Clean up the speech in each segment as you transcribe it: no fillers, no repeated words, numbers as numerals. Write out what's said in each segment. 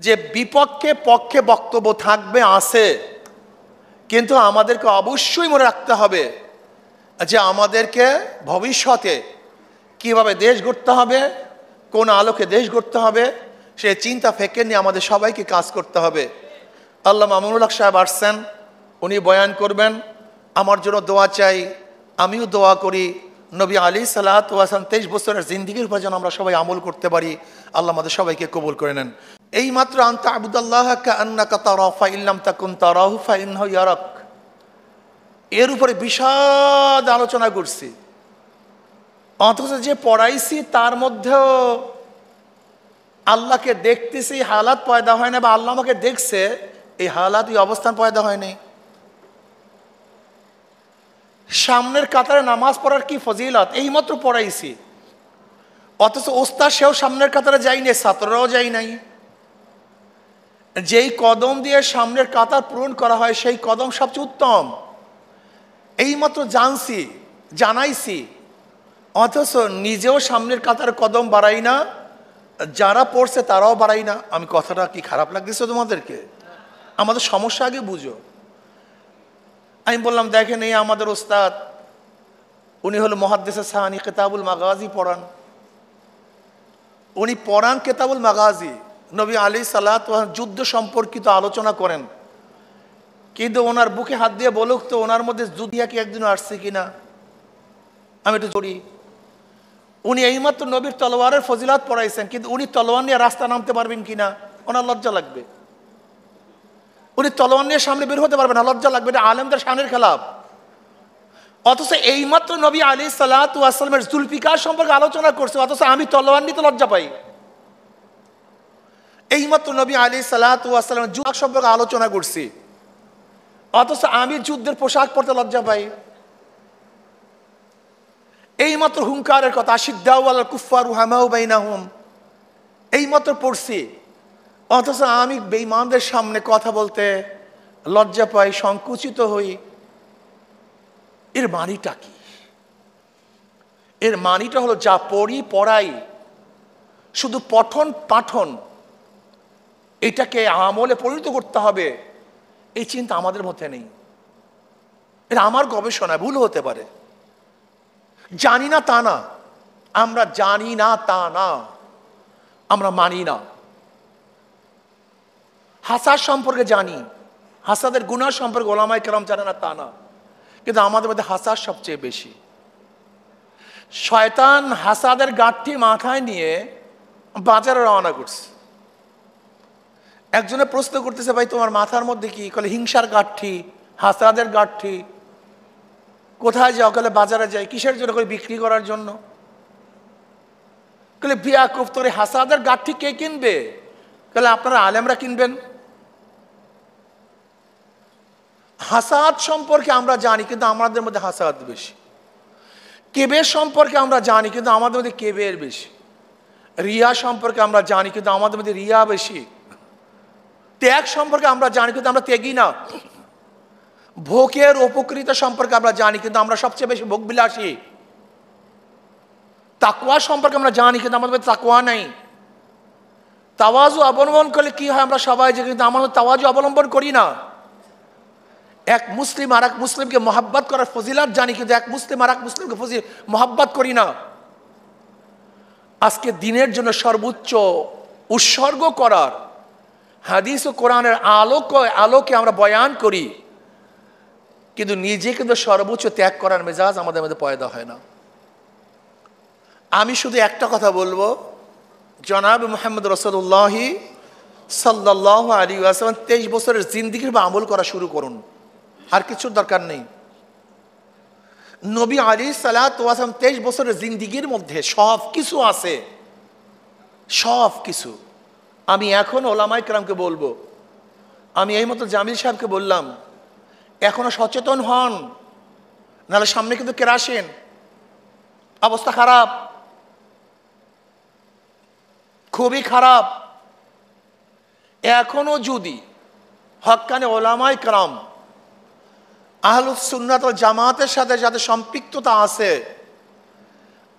যে বিপক্ষে পক্ষে বক্তব্য থাকবে আছে, কিন্তু আমাদেরকে অবশ্যই মনে রাখতে হবে যে আমাদেরকে ভবিষ্যতে কিভাবে দেশ গড়তে হবে, কোন আলোকে দেশ গড়তে হবে, সে চিন্তা ফিকির নিয়ে আমাদের সবাইকে কাজ করতে হবে। আল্লামা মামুনুল হক সাহেব আসছেন, উনি বয়ান করবেন। আমার জন্য দোয়া চাই, আমিও দোয়া করি নবী আলাইহিস সালাতু ওয়াস সালাম 23 বছরের জিন্দেগির উপর যেন আমরা সবাই আমল করতে পারি। আল্লাহ আমাদের সবাইকে কবুল করে নেন। এই মাত্র আনতা আবুদাল্লাহ কাআন্নাকা তারাহু ফা ইল্লাম তাকুন তারাহু ফা ইন্নাহু ইয়ারাক, এর উপরে বিশদ আলোচনা করছি। অথচ যে পড়াইছি তার মধ্যেও আল্লাহকে দেখতেছি হালাত পয়দা হয় না, বা আল্লাহ আমাকে দেখছে এই হালাত, এই অবস্থান পয়দা হয়নি। সামনের কাতারে নামাজ পড়ার কি ফজিলত, এই মাত্র পড়াইছি। অথচ ওস্তাদ সেও সামনের কাতারে যায়নি, ছাত্ররাও যায় নাই। যেই কদম দিয়ে সামনের কাতার পূরণ করা হয় সেই কদম সবচেয়ে উত্তম, এইমাত্র জানছি, জানাইছি। অথচ নিজেও সামনের কাতার কদম বাড়াই না, যারা পড়ছে তারাও বাড়াই না। আমি কথাটা কি খারাপ লাগতেছে তোমাদেরকে? আমাদের সমস্যা আগে বুঝো। আমি বললাম দেখেন, এই আমাদের ওস্তাদ, উনি হলো মুহাদ্দিস সাহানি, কিতাবুল মাগাজি পড়ান। উনি পড়ান কিতাবুল মাগাজি, নবী আলাইহিস সালাতু ওয়াস সালাম যুদ্ধ সম্পর্কিত আলোচনা করেন। কিন্তু ওনার বুকে হাত দিয়ে বলুক তো, ওনার মধ্যে যুদ্ধিয়া কি একদিনও আসছে কিনা? আমি একটু জড়ি। উনি এইমাত্র নবীর তলোয়ারের ফজিলাত পড়াইছেন, কিন্তু উনি তলোয়ার নিয়ে রাস্তা নামতে পারবেন কিনা? ওনার লজ্জা লাগবে। উনি তলোয়ার নিয়ে সামনে বের হতে পারবেন না, লজ্জা লাগবে। এটা আলেমদের শানের খেলাফ। অথচ এইমাত্র নবী আলাইহিস সালাতু ওয়াস সালামের জুলফিকার সম্পর্কে আলোচনা করছে, অথচ আমি তলোয়ার নিতে লজ্জা পাই। এইমাত্র নবী আলাইহিস সালাতু ওয়াস সালামের যুদ্ধ সম্পর্কে আলোচনা করছি, অথচ আমি যুদ্ধের পোশাক পরতে লজ্জা পাই। এইমাত্র হুঙ্কারের কথা, আশিদ্দাউ আলাল কুফফার রুহামাউ বাইনাহুম, এইমাত্র পড়ছি। অথচ আমি বেঈমানদের সামনে কথা বলতে লজ্জা পাই, সংকুচিত হই। এর মানিটা কি? এর মানিটা হলো যা পড়ি পড়াই, শুধু পঠন পাঠন, এটাকে আমলে পরিণত করতে হবে, এই চিন্তা আমাদের মধ্যে নেই। এটা আমার গবেষণা, ভুল হতে পারে। জানি না তা না, আমরা জানি না তা না, আমরা মানি না। হাসাদ সম্পর্কে জানি, হাসাদের গুনাহ সম্পর্কে ওলামায়ে কেরাম জানে না তা না, কিন্তু আমাদের মধ্যে হাসাদ সবচেয়ে বেশি। শয়তান হাসাদের গাঁঠটি মাথায় নিয়ে বাজারে রওনা করছে। একজনে প্রশ্ন করতেছে, ভাই তোমার মাথার মধ্যে কি? কলে হিংসার গাঁঠটি, হাসাদের গাঁঠটি। কোথায় যাও? কলে বাজারে যাই। কিসের জন্য? করে বিক্রি করার জন্য। কলে বিয়াকুফ, তোর হাসাদের গাঁঠটি কে কিনবে? কলে আপনারা আলেমরা কিনবেন। হাসাদ সম্পর্কে আমরা জানি, কিন্তু আমাদের মধ্যে হাসাদ বেশি। কেবের সম্পর্কে আমরা জানি, কিন্তু আমাদের মধ্যে কেবের বেশি। রিয়া সম্পর্কে আমরা জানি, কিন্তু আমাদের মধ্যে রিয়া বেশি। ত্যাগ সম্পর্কে আমরা জানি, কিন্তু আমরা ত্যাগী না। ভোগের উপকৃত সম্পর্কে আমরা জানি, কিন্তু আমরা সবচেয়ে বেশি ভোগবিলাসী। তাকওয়া সম্পর্কে আমরা জানি, কিন্তু আমাদের মধ্যে তাকওয়া নাই। তাওয়াজু অবলম্বন করলে কি হয় আমরা সবাই যে, কিন্তু আমরা তাওয়াজু অবলম্বন করি না। এক মুসলিম আর এক মুসলিমকে মহাব্বত করার ফজিলত জানি, কিন্তু এক মুসলিম আর এক মুসলিমকে মহাব্বত করি না। আজকে দিনের জন্য সর্বোচ্চ উৎসর্গ করার হাদিস ও কোরআনের আলোকে আমরা বয়ান করি, কিন্তু নিজে কিন্তু সর্বোচ্চ ত্যাগ করার মেজাজ আমাদের মধ্যে পয়দা হয় না। আমি শুধু একটা কথা বলবো, জনাব মুহাম্মদ রাসূলুল্লাহ সাল্লাল্লাহু আলাইহি ওয়াসাল্লাম 23 বছরের জিন্দেগির বা আমল করা শুরু করুন, আর কিছুর দরকার নেই। নবী আলাইহিস সালাতু ওয়াস সালাম 23 বছরের জিন্দেগির মধ্যে সব কিছু আছে, সব কিছু। আমি এখন ওলামায়ে কেরামকে বলবো, আমি এই মতো জামিল সাহেবকে বললাম, এখনো সচেতন হন, নাহলে সামনে কিন্তু কেরাসিন, অবস্থা খারাপ, খুবই খারাপ। এখনো যদি হক্কানে ওলামায়ে কেরাম আহলুস সুন্নাত ওয়াল জামাতের সাথে যাদের সম্পৃক্ততা আছে,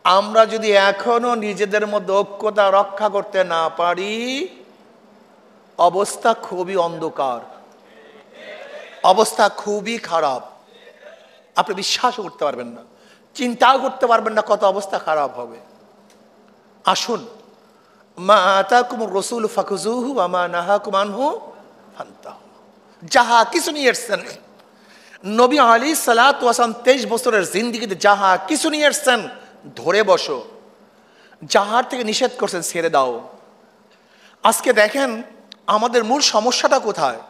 আমরা যদি এখনো নিজেদের মধ্যে ঐক্যতা রক্ষা করতে না পারি, অবস্থা খুবই অন্ধকার, অবস্থা খুবই খারাপ। আপনি বিশ্বাসও করতে পারবেন না, চিন্তাও করতে পারবেন না কত অবস্থা খারাপ হবে। আসুন, মা আতাকুমুর রাসূল ফাখুযুহু ওয়া মা নাহাকুম আনহু ফান্তাহু। যাহা কিছু নিয়ে এসেছেন নবী আলাইহিস সালাতু ওয়াস সালাম 23 বছরের জিন্দেগিতে, যাহা কিছু নিয়ে এসেছেন ধরে বসো, যাহার থেকে নিষেধ করছেন ছেড়ে দাও। আজকে দেখেন আমাদের মূল সমস্যাটা কোথায়।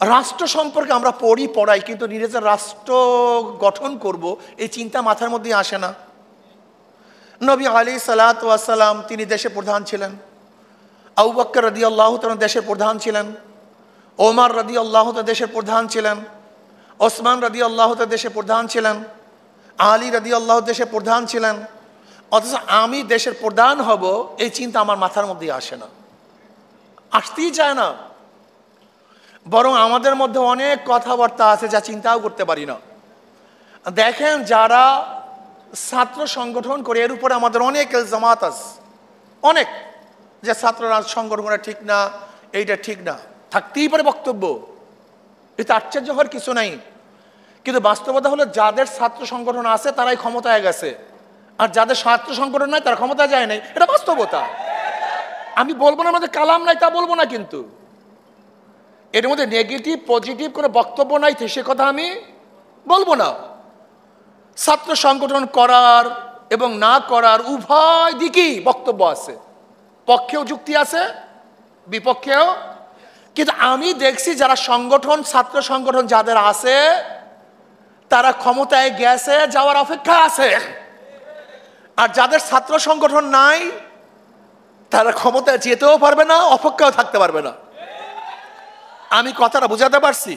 রাষ্ট্র সম্পর্কে আমরা পড়াই, কিন্তু নিজেদের রাষ্ট্র গঠন করব এই চিন্তা মাথার মধ্যে আসে না। নবী আলাইহিস সালাতু ওয়াস সালাম তিনি দেশের প্রধান ছিলেন, আবু বকর রাদিয়াল্লাহু তাআলা দেশের প্রধান ছিলেন, ওমর রাদিয়াল্লাহু তাআলা দেশের প্রধান ছিলেন, ওসমান রাদিয়াল্লাহু তাআলা দেশের প্রধান ছিলেন, আলী রাদিয়াল্লাহু দেশের প্রধান ছিলেন। অথচ আমি দেশের প্রধান হব এই চিন্তা আমার মাথার মধ্যে আসে না, আসতেই চায় না। বরং আমাদের মধ্যে অনেক কথাবার্তা আছে যা চিন্তাও করতে পারি না। দেখেন যারা ছাত্র সংগঠন করে, এর উপরে আমাদের অনেক ইলজামাত আছে, অনেক, যে ছাত্ররা সংগঠন করা ঠিক না, এইটা ঠিক না, থাকতেই পারে বক্তব্য, এটা আশ্চর্য হওয়ার কিছু নাই। কিন্তু বাস্তবতা হলো যাদের ছাত্র সংগঠন আছে তারাই ক্ষমতায় গেছে, আর যাদের ছাত্র সংগঠন নাই তারা ক্ষমতায় যায় নাই, এটা বাস্তবতা। আমি বলবো না আমাদের কালাম নাই, তা বলবো না, কিন্তু এর মধ্যে নেগেটিভ পজিটিভ কোনো বক্তব্য নাই সে কথা আমি বলবো না। ছাত্র সংগঠন করার এবং না করার উভয় দিকেই বক্তব্য আছে, পক্ষেও যুক্তি আছে, বিপক্ষেও। কিন্তু আমি দেখছি যারা সংগঠন, ছাত্র সংগঠন যাদের আছে তারা ক্ষমতায় গেছে, যাওয়ার অপেক্ষা আছে। আর যাদের ছাত্র সংগঠন নাই তারা ক্ষমতায় যেতেও পারবে না, অপেক্ষাও থাকতে পারবে না। আমি কথাটা বুঝাতে পারছি?